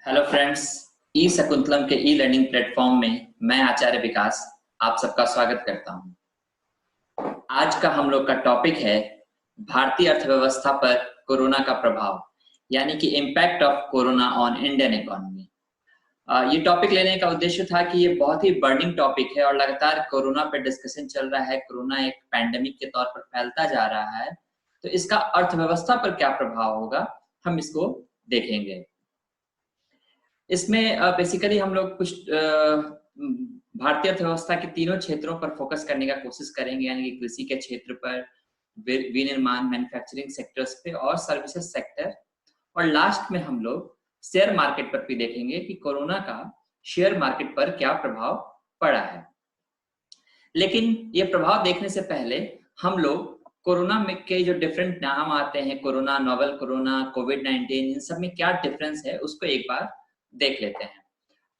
Hello friends, ई शकुंतलम के e learning platform में मैं आचार्य विकास आप सबका स्वागत करता हूं। आज का हम लोग का टॉपिक है भारतीय अर्थव्यवस्था पर कोरोना का प्रभाव, यानी कि impact of corona on Indian economy. ये टॉपिक लेने का उद्देश्य था कि ये बहुत ही बर्निंग टॉपिक है और लगातार कोरोना पे डिस्कशन चल रहा है। कोरोना एक पैंडेमिक के तौर पर फैलता जा रहा है, तो इसका अर्थव्यवस्था पर क्या प्रभाव होगा, हम इसको देखेंगे। इसमें बेसिकली हम लोग कुछ भारतीय अर्थव्यवस्था के तीनों क्षेत्रों पर फोकस करने का कोशिश करेंगे, यानी कि कृषि के क्षेत्र पर, विनिर्माण मैन्युफैक्चरिंग सेक्टर्स पे और सर्विसेज सेक्टर, और लास्ट में हम लोग शेयर मार्केट पर भी देखेंगे कि कोरोना का शेयर मार्केट पर क्या प्रभाव पड़ा है। लेकिन ये प्रभाव देखने से पहले हम लोग कोरोना में के जो डिफरेंट नाम आते हैं, कोरोना, नोवेल कोरोना, कोविड-19, इन सब में क्या डिफरेंस है उसको एक बार देख लेते हैं।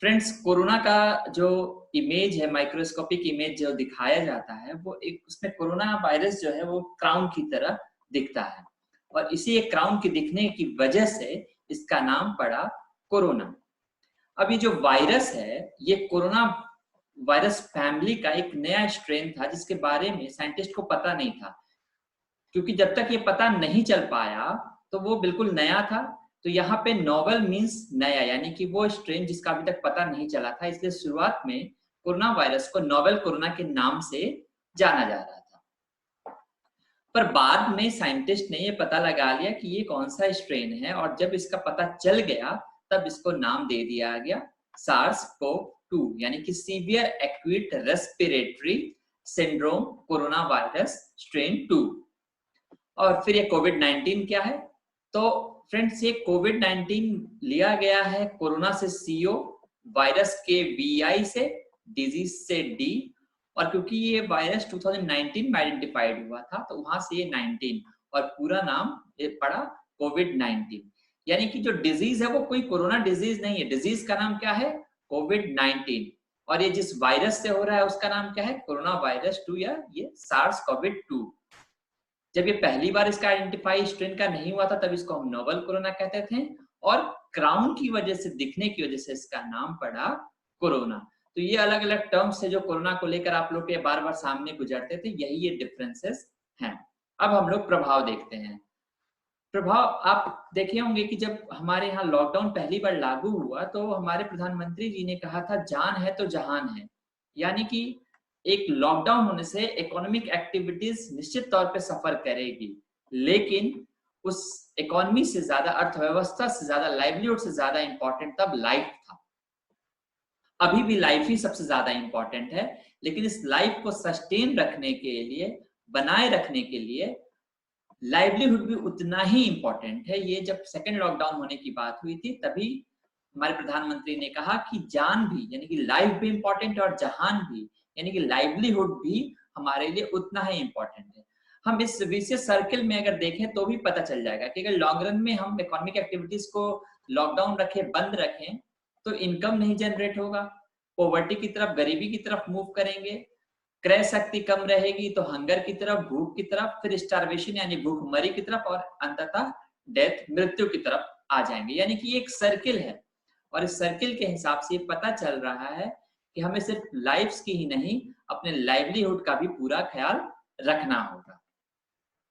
फ्रेंड्स, कोरोना का जो इमेज है, माइक्रोस्कोपिक इमेज जो दिखाया जाता है, वो एक उसमें कोरोना वायरस जो है वो क्राउन की तरह दिखता है, और इसी एक क्राउन के दिखने की वजह से इसका नाम पड़ा कोरोना। अब ये जो वायरस है, ये कोरोना वायरस फैमिली का एक नया स्ट्रेन था जिसके बारे में साइंटिस्ट को पता नहीं था, क्योंकि जब तक ये पता नहीं चल पाया तो वो बिल्कुल नया था। तो यहाँ पे नोवेल मीन्स नया, यानी कि वो स्ट्रेन जिसका अभी तक पता नहीं चला था, इसलिए शुरुआत में कोरोना वायरस को नोवेल कोरोना के नाम से जाना जा रहा था। पर बाद में साइंटिस्ट ने ये पता लगा लिया कि ये कौन सा स्ट्रेन है, और जब इसका पता चल गया तब इसको नाम दे दिया गया SARS-CoV-2, यानी कि severe acute respiratory syndrome corona virus strain 2। और फिर ये कोविड-19 क्या है? तो फ्रेंड्स, ये कोविड-19 लिया गया है कोरोना से CO, वायरस के VI से, डिजीज से D, और क्योंकि ये वायरस 2019 में आइडेंटिफाइड हुआ था तो वहां से ये 19 और पूरा नाम ये पड़ा कोविड-19। यानी कि जो डिजीज है वो कोई कोरोना डिजीज नहीं है, डिजीज का नाम क्या है? कोविड-19, और ये जिस वायरस से हो रहा है उसका नाम क्या है? कोरोना वायरस 2 या ये SARS-CoV-2। जब ये पहली बार इसका आइडेंटिफाई स्ट्रेन का नहीं हुआ था तब इसको हम नोवेल कोरोना कहते थे, और क्राउन की वजह से, दिखने की वजह से इसका नाम पड़ा कोरोना। तो ये अलग अलग टर्म्स है जो कोरोना को लेकर आप लोग के बार बार सामने गुजरते थे, यही ये डिफरेंसेस हैं। अब हम लोग प्रभाव देखते हैं। प्रभाव आप देखे होंगे कि जब हमारे यहाँ लॉकडाउन पहली बार लागू हुआ तो हमारे प्रधानमंत्री जी ने कहा था, जान है तो जहान है, यानी कि एक लॉकडाउन होने से इकोनॉमिक एक्टिविटीज निश्चित तौर पे सफर करेगी, लेकिन उस इकोनॉमी से ज्यादा, अर्थव्यवस्था से ज्यादा, लाइवलीहुड से ज्यादा इंपॉर्टेंट तब लाइफ था। अभी भी लाइफ ही सबसे ज्यादा इंपॉर्टेंट है, लेकिन इस लाइफ को सस्टेन रखने के लिए, बनाए रखने के लिए लाइवलीहुड भी उतना ही इंपॉर्टेंट है। ये जब सेकेंड लॉकडाउन होने की बात हुई थी तभी हमारे प्रधानमंत्री ने कहा कि जान भी, यानी कि लाइफ भी इंपॉर्टेंट है, और जहान भी, यानी कि लाइवलीहुड भी हमारे लिए उतना ही इंपॉर्टेंट है। हम इस विशेष सर्किल में अगर देखें तो भी पता चल जाएगा कि अगर लॉन्ग रन में हम इकोनॉमिक एक्टिविटीज को लॉकडाउन रखें, बंद रखें, तो इनकम नहीं जनरेट होगा, पॉवर्टी की तरफ, गरीबी की तरफ मूव करेंगे, क्रय शक्ति कम रहेगी तो हंगर की तरफ, भूख की तरफ, फिर स्टारवेशन यानी भूखमरी की तरफ, और अंततः डेथ, मृत्यु की तरफ आ जाएंगे। यानी कि एक सर्किल है, और इस सर्किल के हिसाब से पता चल रहा है कि हमें सिर्फ लाइफ्स की ही नहीं, अपने लाइवलीहुड का भी पूरा ख्याल रखना होगा।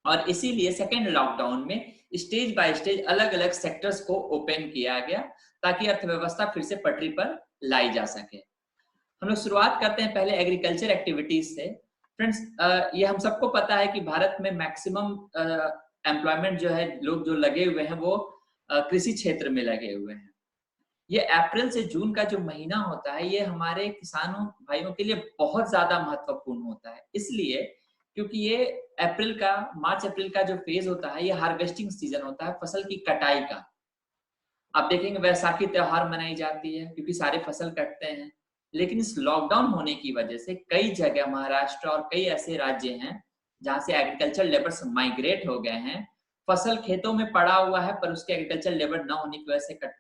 और इसीलिए सेकेंड लॉकडाउन में स्टेज बाय स्टेज अलग अलग सेक्टर्स को ओपन किया गया ताकि अर्थव्यवस्था फिर से पटरी पर लाई जा सके। हम लोग शुरुआत करते हैं पहले एग्रीकल्चर एक्टिविटीज से। फ्रेंड्स, ये हम सबको पता है कि भारत में मैक्सिमम एम्प्लॉयमेंट जो है, लोग जो लगे हुए हैं वो कृषि क्षेत्र में लगे हुए हैं। ये अप्रैल से जून का जो महीना होता है, ये हमारे किसानों भाइयों के लिए बहुत ज्यादा महत्वपूर्ण होता है, इसलिए क्योंकि ये अप्रैल का, मार्च अप्रैल का जो फेज होता है, ये हार्वेस्टिंग सीजन होता है, फसल की कटाई का। आप देखेंगे वैसाखी त्योहार मनाई जाती है क्योंकि सारे फसल कटते हैं। लेकिन इस लॉकडाउन होने की वजह से कई जगह, महाराष्ट्र और कई ऐसे राज्य हैं जहां से एग्रीकल्चर लेबर्स माइग्रेट हो गए हैं। फसल खेतों में पड़ा हुआ है पर उसके एग्रीकल्चर लेबर न होने की वजह से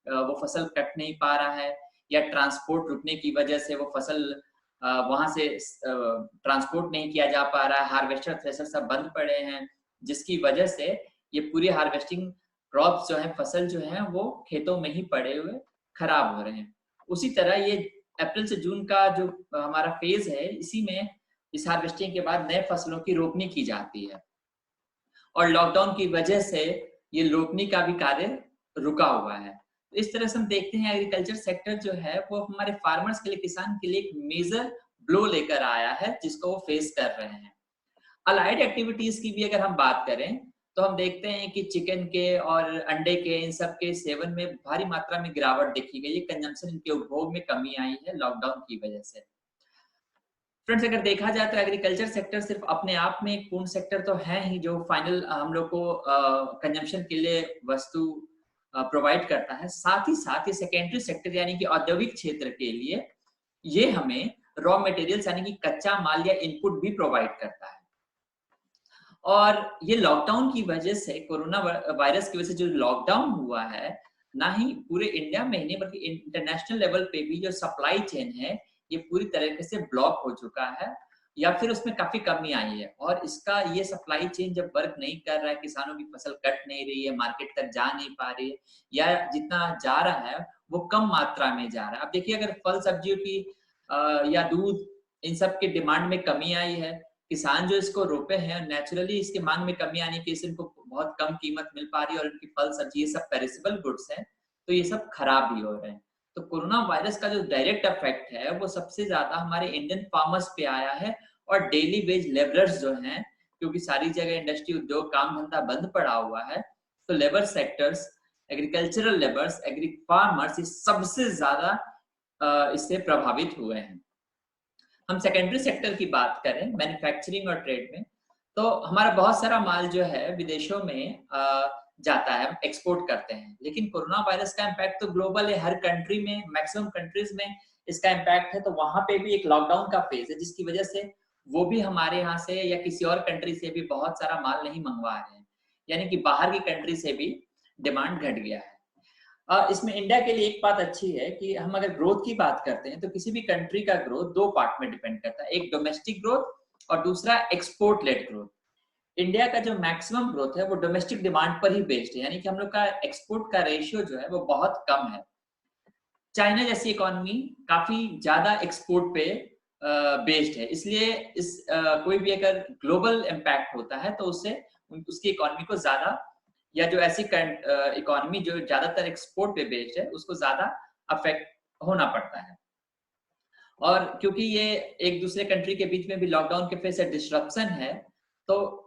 वो फसल कट नहीं पा रहा है, या ट्रांसपोर्ट रुकने की वजह से वो फसल वहां से ट्रांसपोर्ट नहीं किया जा पा रहा है, हार्वेस्टर, थ्रेशर सब बंद पड़े हैं, जिसकी वजह से ये पूरी हार्वेस्टिंग क्रॉप्स जो है, फसल जो है वो खेतों में ही पड़े हुए खराब हो रहे हैं। उसी तरह ये अप्रैल से जून का जो हमारा फेज है, इसी में इस हार्वेस्टिंग के बाद नए फसलों की रोपनी की जाती है और लॉकडाउन की वजह से ये रोपनी का भी कार्य रुका हुआ है। तो इस तरह से हम देखते हैं एग्रीकल्चर सेक्टर जो है वो हमारे फार्मर्स के लिए, किसान के लिए एक मेजर ब्लो लेकर आया है जिसको वो फेस कर रहे हैं। अलाइड एक्टिविटीज की भी अगर हम बात करें तो हम देखते हैं कि चिकन के और अंडे के, इन सब के सेवन में भारी मात्रा में गिरावट देखी गई है। कंजम्पशन, इनके उपभोग में कमी आई है लॉकडाउन की वजह से। फ्रेंड्स, अगर देखा जाए तो एग्रीकल्चर सेक्टर सिर्फ अपने आप में एक पूर्ण सेक्टर तो है ही जो फाइनल हम लोग को कंजम्पशन के लिए वस्तु प्रोवाइड करता है, साथ ही साथ ये सेकेंडरी सेक्टर यानी कि औद्योगिक क्षेत्र के लिए ये हमें रॉ मटेरियल्स यानी कि कच्चा माल या इनपुट भी प्रोवाइड करता है। और ये लॉकडाउन की वजह से, कोरोना वायरस की वजह से जो लॉकडाउन हुआ है, ना ही पूरे इंडिया में ही नहीं बल्कि इंटरनेशनल लेवल पे भी जो सप्लाई चेन है ये पूरी तरीके से ब्लॉक हो चुका है या फिर उसमें काफी कमी आई है। और इसका ये सप्लाई चेन जब वर्क नहीं कर रहा है, किसानों की फसल कट नहीं रही है, मार्केट तक जा नहीं पा रही है, या जितना जा रहा है वो कम मात्रा में जा रहा है। अब देखिए, अगर फल सब्जियों की या दूध, इन सब की डिमांड में कमी आई है, किसान जो इसको रोपे हैं, नेचुरली इसके मांग में कमी आने की, इनको बहुत कम कीमत मिल पा रही है और इनकी फल सब्जी ये सब पेरिसेबल गुड्स हैं, तो ये सब खराब भी हो रहे हैं। तो कोरोना वायरस का जो डायरेक्ट इफेक्ट है वो सबसे ज्यादा हमारे इंडियन फार्मर्स पे आया है और डेली वेज लेबरर्स जो हैं, क्योंकि सारी जगह इंडस्ट्री, उद्योग, काम धंधा बंद पड़ा हुआ है, तो labour sectors, agricultural labours, agri farmers, ये सबसे ज्यादा इससे प्रभावित हुए हैं। हम सेकेंडरी सेक्टर की बात करें, मैन्युफैक्चरिंग और ट्रेड में, तो हमारा बहुत सारा माल जो है विदेशों में जाता है, हम एक्सपोर्ट करते हैं। लेकिन कोरोना वायरस का इम्पैक्ट तो ग्लोबल है, हर कंट्री में, मैक्सिमम कंट्रीज में इसका इम्पैक्ट है। तो वहां पे भी एक लॉकडाउन का फेज है जिसकी वजह से वो भी हमारे यहाँ से या किसी और कंट्री से भी बहुत सारा माल नहीं मंगवा रहे हैं, यानी कि बाहर की कंट्री से भी डिमांड घट गया है। इसमें इंडिया के लिए एक बात अच्छी है कि हम अगर ग्रोथ की बात करते हैं तो किसी भी कंट्री का ग्रोथ दो पार्ट में डिपेंड करता है, एक डोमेस्टिक ग्रोथ और दूसरा एक्सपोर्ट लेड ग्रोथ। इंडिया का जो मैक्सिमम ग्रोथ है वो डोमेस्टिक डिमांड पर ही बेस्ड है, यानी कि हम लोग का एक्सपोर्ट का रेशियो जो है वो बहुत कम है। चाइना जैसी इकोनॉमी काफी ज्यादा एक्सपोर्ट पे बेस्ड है, इसलिए कोई भी अगर ग्लोबल इम्पैक्ट होता है तो उससे उसकी इकोनॉमी को ज्यादा, या जो ऐसी इकोनॉमी जो ज्यादातर एक्सपोर्ट पे बेस्ड है उसको ज्यादा अफेक्ट होना पड़ता है। और क्योंकि ये एक दूसरे कंट्री के बीच में भी लॉकडाउन के फेस से डिस्ट्रप्शन है, तो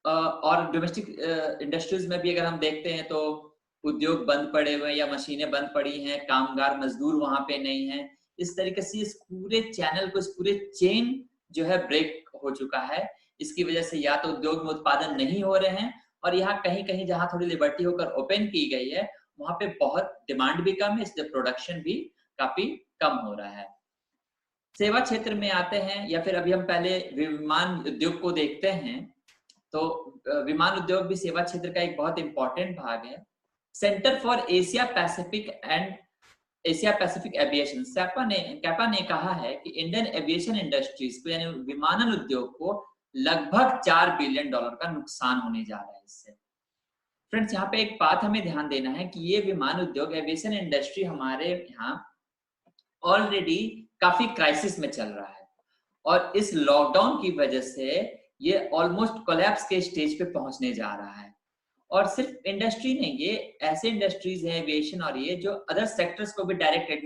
और डोमेस्टिक इंडस्ट्रीज में भी अगर हम देखते हैं तो उद्योग बंद पड़े हुए हैं या मशीनें बंद पड़ी हैं, कामगार मजदूर वहां पे नहीं है। इस तरीके से इस पूरे चैनल को, इस पूरे चेन जो है ब्रेक हो चुका है। इसकी वजह से या तो उद्योग में उत्पादन नहीं हो रहे हैं, और यहाँ कहीं कहीं जहां थोड़ी लिबर्टी होकर ओपन की गई है वहां पे बहुत डिमांड भी कम है, इसलिए प्रोडक्शन भी काफी कम हो रहा है। सेवा क्षेत्र में आते हैं, या फिर अभी हम पहले विमान उद्योग को देखते हैं, तो विमान उद्योग भी सेवा क्षेत्र का एक बहुत इंपॉर्टेंट भाग है। Centre for Asia Pacific and Asia Pacific aviation, kappa ने कहा है कि इंडियन एविएशन इंडस्ट्रीज को, यानी विमानन उद्योग को लगभग $4 बिलियन का नुकसान होने जा रहा है इससे। फ्रेंड्स, यहाँ पे एक बात हमें ध्यान देना है कि ये विमान उद्योग, एविएशन इंडस्ट्री हमारे यहाँ ऑलरेडी काफी क्राइसिस में चल रहा है, और इस लॉकडाउन की वजह से ये ऑलमोस्ट कोलैप्स के स्टेज पे पहुंचने जा रहा है। और सिर्फ इंडस्ट्री नहीं, ये ऐसे इंडस्ट्रीज है एविएशन और ये जो अदर सेक्टर्स को भी डायरेक्ट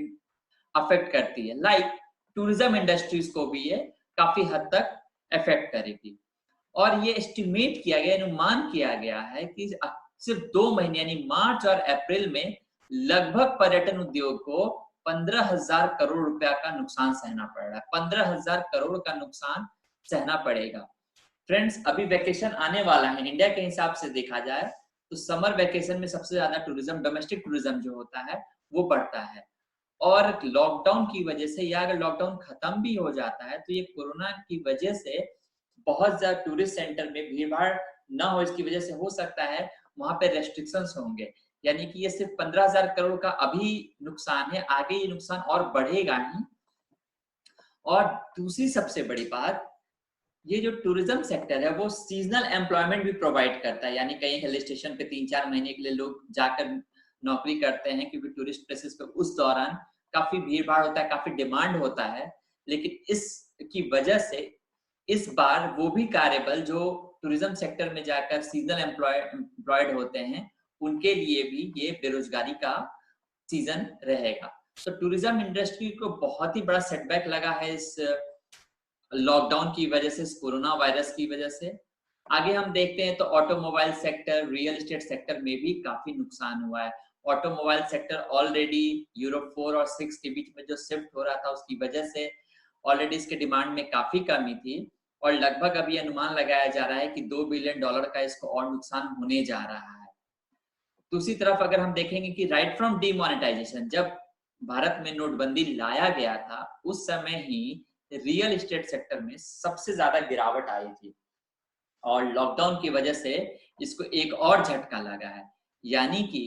अफेक्ट करती है, लाइक टूरिज्म इंडस्ट्रीज को भी ये काफी हद तक अफेक्ट करेगी। और ये एस्टिमेट किया गया, अनुमान किया गया है कि सिर्फ 2 महीने यानी मार्च और अप्रैल में लगभग पर्यटन उद्योग को 15,000 करोड़ रुपया का नुकसान सहना पड़ रहा है। 15,000 करोड़ का नुकसान सहना पड़ेगा। फ्रेंड्स, अभी वैकेशन आने वाला है, इंडिया के हिसाब से देखा जाए तो समर वैकेशन में सबसे ज्यादा टूरिज्म, डोमेस्टिक टूरिज्म जो होता है वो बढ़ता है। और लॉकडाउन की वजह से, या अगर लॉकडाउन खत्म भी हो जाता है तो ये कोरोना की वजह से बहुत ज्यादा टूरिस्ट सेंटर में भीड़ भाड़ ना हो, इसकी वजह से हो सकता है वहां पे रेस्ट्रिक्शंस होंगे। यानी कि ये सिर्फ 15,000 करोड़ का अभी नुकसान है, आगे ये नुकसान और बढ़ेगा ही। और दूसरी सबसे बड़ी बात, ये जो टूरिज्म सेक्टर है वो सीजनल एम्प्लॉयमेंट भी प्रोवाइड करता है, यानी कहीं हिल स्टेशन पे 3-4 महीने के लिए लोग जाकर नौकरी करते हैं, क्योंकि टूरिस्ट प्लेसेस पे उस दौरान काफी भीड़ भाड़ होता है, काफी डिमांड होता है। लेकिन इसकी वजह से इस बार वो भी कार्यबल जो टूरिज्म सेक्टर में जाकर सीजनल एम्प्लॉयड होते हैं, उनके लिए भी ये बेरोजगारी का सीजन रहेगा। तो टूरिज्म इंडस्ट्री को बहुत ही बड़ा सेटबैक लगा है इस लॉकडाउन की वजह से, इस कोरोना वायरस की वजह से। आगे हम देखते हैं तो automobile sector, real estate sector में भी काफी नुकसान हुआ है। ऑटोमोबाइल सेक्टर ऑलरेडी यूरो 4 और 6 के बीच में जो शिफ्ट हो रहा था, उसकी वजह से ऑलरेडी इसके डिमांड में काफी कमी थी, और लगभग अभी अनुमान लगाया जा रहा है कि $2 बिलियन का इसको और नुकसान होने जा रहा है। दूसरी तरफ अगर हम देखेंगे कि राइट फ्रॉम डीमोनेटाइजेशन, जब भारत में नोटबंदी लाया गया था, उस समय ही रियल एस्टेट सेक्टर में सबसे ज्यादा गिरावट आई थी, और लॉकडाउन की वजह से इसको एक और झटका लगा है। यानी कि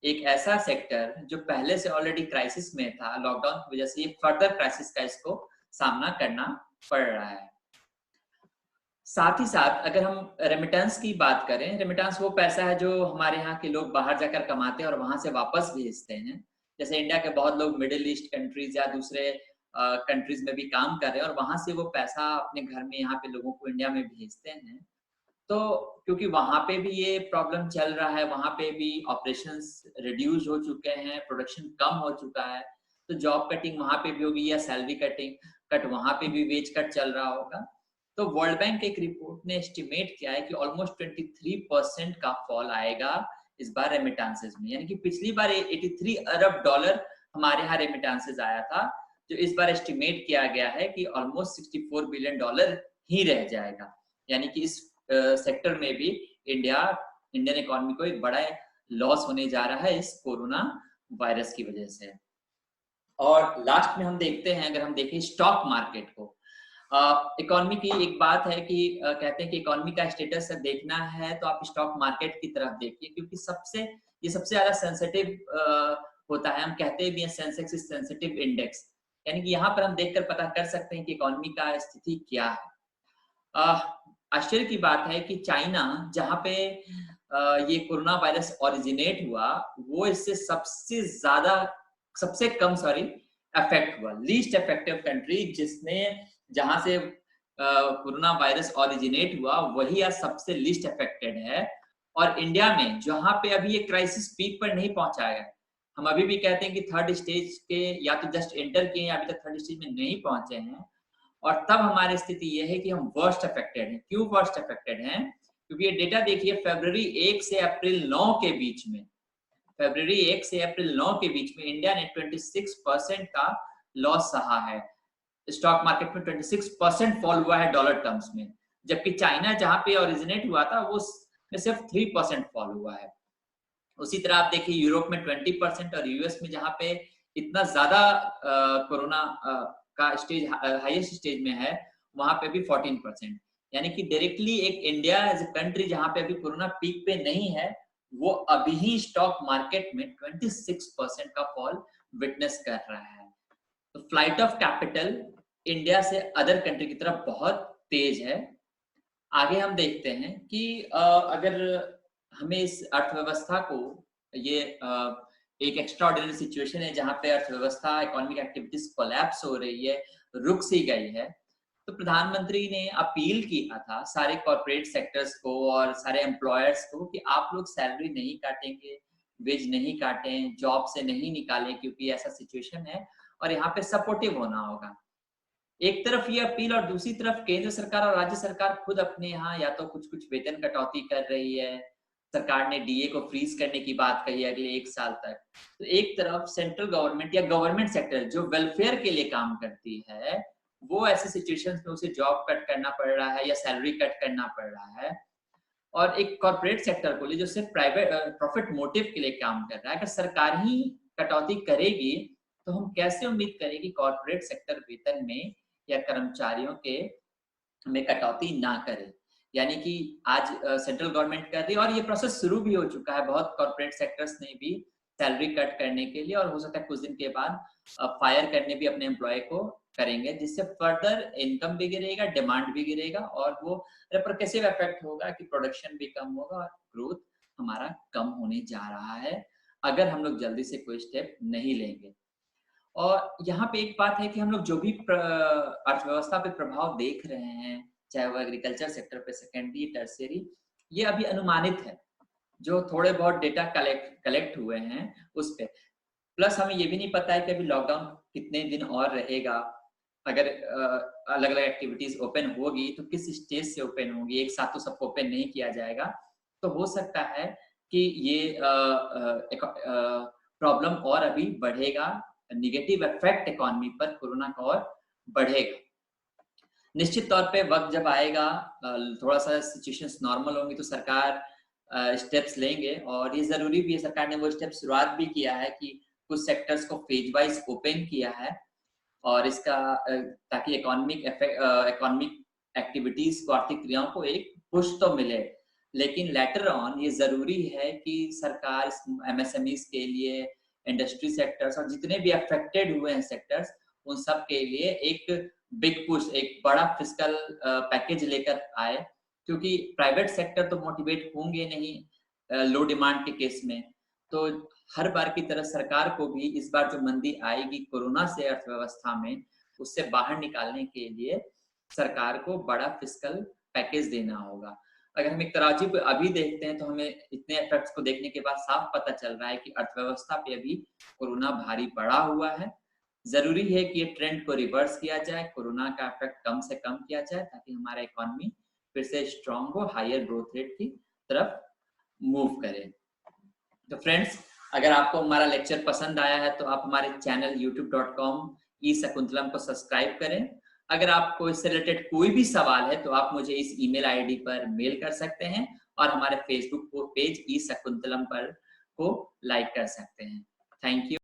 एक ऐसा सेक्टर जो पहले से ऑलरेडी क्राइसिस में था, लॉकडाउन की वजह से ये फर्दर क्राइसिस का इसको सामना करना पड़ रहा है। साथ ही साथ अगर हम रेमिटेंस की बात करें, रेमिटेंस वो पैसा है जो हमारे यहाँ के लोग बाहर जाकर कमाते हैं और वहां से वापस भेजते हैं। जैसे इंडिया के बहुत लोग मिडिल ईस्ट कंट्रीज या दूसरे कंट्रीज में भी काम कर रहे हैं, और वहां से वो पैसा अपने घर में यहाँ पे लोगों को इंडिया में भेजते हैं। तो क्योंकि वहां पे भी ये प्रॉब्लम चल रहा है, वहां पे भी ऑपरेशंस रिड्यूस हो चुके हैं, प्रोडक्शन कम हो चुका है, तो जॉब कटिंग वहां पे भी होगी या सैलरी कट वहां पे भी वेज कट चल रहा होगा। तो वर्ल्ड बैंक के एक रिपोर्ट ने एस्टिमेट किया है कि ऑलमोस्ट 23% का फॉल आएगा इस बार रेमिटेंसेस में। यानी कि पिछली बार 83 अरब डॉलर हमारे यहाँ रेमिटेंसेस आया था, जो इस बार एस्टिमेट किया गया है कि ऑलमोस्ट $64 बिलियन ही रह जाएगा। यानी कि इस सेक्टर में भी इंडियन इकोनॉमी को एक बड़ा लॉस होने जा रहा है इस कोरोना वायरस की वजह से। और लास्ट में हम देखते हैं, अगर हम देखें स्टॉक मार्केट को, इकोनॉमी की एक बात है कि कहते हैं कि इकोनॉमी का स्टेटस देखना है तो आप स्टॉक मार्केट की तरफ देखिए, क्योंकि ये सबसे ज्यादा सेंसिटिव होता है। हम कहते भी हैं सेंसेक्स इज सेंसिटिव इंडेक्स, यानी कि यहाँ पर हम देखकर पता कर सकते हैं कि इकोनॉमी का स्थिति क्या है। आश्चर्य की बात है कि चाइना, जहाँ पे ये कोरोना वायरस ओरिजिनेट हुआ, वो इससे सबसे कम अफेक्ट हुआ, लीस्ट इफेक्टिव कंट्री, जहां से कोरोना वायरस ओरिजिनेट हुआ, वही आज सबसे लीस्ट अफेक्टेड है। और इंडिया में जहां पे अभी ये क्राइसिस पीक पर नहीं पहुंचा है, हम अभी भी कहते हैं कि थर्ड स्टेज के या तो जस्ट एंटर किए या अभी तक थर्ड स्टेज में नहीं पहुंचे हैं, और तब हमारी स्थिति यह है कि हम वर्स्ट अफेक्टेड हैं। क्यों वर्स्ट अफेक्टेड हैं? क्योंकि ये डेटा देखिए, फरवरी 1 से अप्रैल 9 के बीच में, फरवरी 1 से अप्रैल 9 के बीच में इंडिया ने 26% का लॉस सहा है। स्टॉक मार्केट में 26% फॉल हुआ है डॉलर टर्म्स में, जबकि चाइना जहां पे ओरिजिनेट हुआ था वो में सिर्फ 3% फॉल हुआ है। उसी तरह आप देखिए यूरोप में 20% और यूएस में जहां पे इतना ज्यादा कोरोना का स्टेज हाईएस्ट स्टेज में है, वहां पे भी 14%। यानी कि डायरेक्टली एक इंडिया एज ए कंट्री जहां पे अभी कोरोना पीक पे नहीं है, वो अभी ही स्टॉक मार्केट में 26% का फॉल विटनेस कर रहा है। तो फ्लाइट ऑफ कैपिटल इंडिया से अदर कंट्री की तरफ बहुत तेज है। आगे हम देखते हैं कि अगर हमें इस अर्थव्यवस्था को, ये एक एक्स्ट्राऑर्डिनरी सिचुएशन है जहां पे अर्थव्यवस्था, इकोनॉमिक एक्टिविटीज कोलैप्स हो रही है, रुक सी गई है, तो प्रधानमंत्री ने अपील किया था सारे कॉर्पोरेट सेक्टर्स को और सारे एम्प्लॉयर्स को कि आप लोग सैलरी नहीं काटेंगे, वेज नहीं काटें, जॉब से नहीं निकालें, क्योंकि ऐसा सिचुएशन है और यहाँ पे सपोर्टिव होना होगा। एक तरफ ये अपील, और दूसरी तरफ केंद्र सरकार और राज्य सरकार खुद अपने यहाँ या तो कुछ वेतन कटौती कर रही है। सरकार ने डीए को फ्रीज करने की बात कही है अगले 1 साल तक। तो एक तरफ सेंट्रल गवर्नमेंट या गवर्नमेंट सेक्टर जो वेलफेयर के लिए काम करती है, वो ऐसे सिचुएशंस में उसे जॉब कट करना पड़ रहा है या सैलरी कट करना पड़ रहा है। और एक कॉर्पोरेट सेक्टर को लिए जो सिर्फ प्राइवेट प्रॉफिट मोटिव के लिए काम कर रहा है, अगर सरकार ही कटौती करेगी तो हम कैसे उम्मीद करें कि कॉर्पोरेट सेक्टर वेतन में या कर्मचारियों के में कटौती ना करे। यानी कि आज सेंट्रल गवर्नमेंट कर रही है और ये प्रोसेस शुरू भी हो चुका है। बहुत कॉर्पोरेट सेक्टर्स ने भी सैलरी कट करने के लिए, और हो सकता है कुछ दिन के बाद फायर करने भी अपने एम्प्लॉय को करेंगे, जिससे फर्दर इनकम भी गिरेगा, डिमांड भी गिरेगा, और वो रेपरकसिव इफेक्ट होगा कि प्रोडक्शन भी कम होगा और ग्रोथ हमारा कम होने जा रहा है अगर हम लोग जल्दी से कोई स्टेप नहीं लेंगे। और यहाँ पे एक बात है कि हम लोग जो भी अर्थव्यवस्था पे प्रभाव देख रहे हैं, चाहे वो एग्रीकल्चर सेक्टर पे, सेकेंडरी, टर्शियरी, ये अभी अनुमानित है। जो थोड़े बहुत डेटा कलेक्ट हुए हैं उस पे, प्लस हमें ये भी नहीं पता है कि अभी लॉकडाउन कितने दिन और रहेगा। अगर अलग अलग एक्टिविटीज ओपन होगी तो किस स्टेज से ओपन होगी, एक साथ तो सबको ओपन नहीं किया जाएगा। तो हो सकता है कि ये प्रॉब्लम और अभी बढ़ेगा, निगेटिव इफेक्ट इकोनॉमी पर कोरोना का और बढ़ेगा। निश्चित तौर पे वक्त जब आएगा, थोड़ा सा सिचुएशंस नॉर्मल होंगी तो सरकार स्टेप्स लेंगे, और ये जरूरी भी है। सरकार ने वो स्टेप शुरुआत भी किया है कि कुछ सेक्टर्स को फेज वाइज ओपन किया है, और इसका ताकि इकोनॉमिक एक्टिविटीज को, आर्थिक क्रियाओं को एक पुश तो मिले। लेकिन लेटर ऑन ये जरूरी है कि सरकार एमएसएमईज के लिए, इंडस्ट्री सेक्टर्स और जितने भी अफेक्टेड हुए हैं सेक्टर्स, उन सब के लिए एक बिग पुश, एक बड़ा फिस्कल पैकेज लेकर आए, क्योंकि प्राइवेट सेक्टर तो मोटिवेट होंगे नहीं लो डिमांड के केस में। तो हर बार की तरह सरकार को भी इस बार जो मंदी आएगी कोरोना से अर्थव्यवस्था में, उससे बाहर निकालने के लिए सरकार को बड़ा फिस्कल पैकेज देना होगा। अगर हम एक तराजू पे अभी देखते हैं तो हमें इतने इफेक्ट्स को देखने के बाद साफ पता चल रहा है कि अर्थव्यवस्था पे अभी कोरोना भारी पड़ा हुआ है। जरूरी है कि ये ट्रेंड को रिवर्स किया जाए, कोरोना का इफेक्ट कम से कम किया जाए, ताकि हमारा इकोनॉमी फिर से स्ट्रांग हो, हायर ग्रोथ रेट की तरफ मूव करे। तो फ्रेंड्स, अगर आपको हमारा लेक्चर पसंद आया है तो आप हमारे चैनल youtube.com eShakuntalam को सब्सक्राइब करें। अगर आपको इससे रिलेटेड कोई भी सवाल है तो आप मुझे इस ईमेल आईडी पर मेल कर सकते हैं, और हमारे फेसबुक पेज eShakuntalam पर को लाइक कर सकते हैं। Thank you.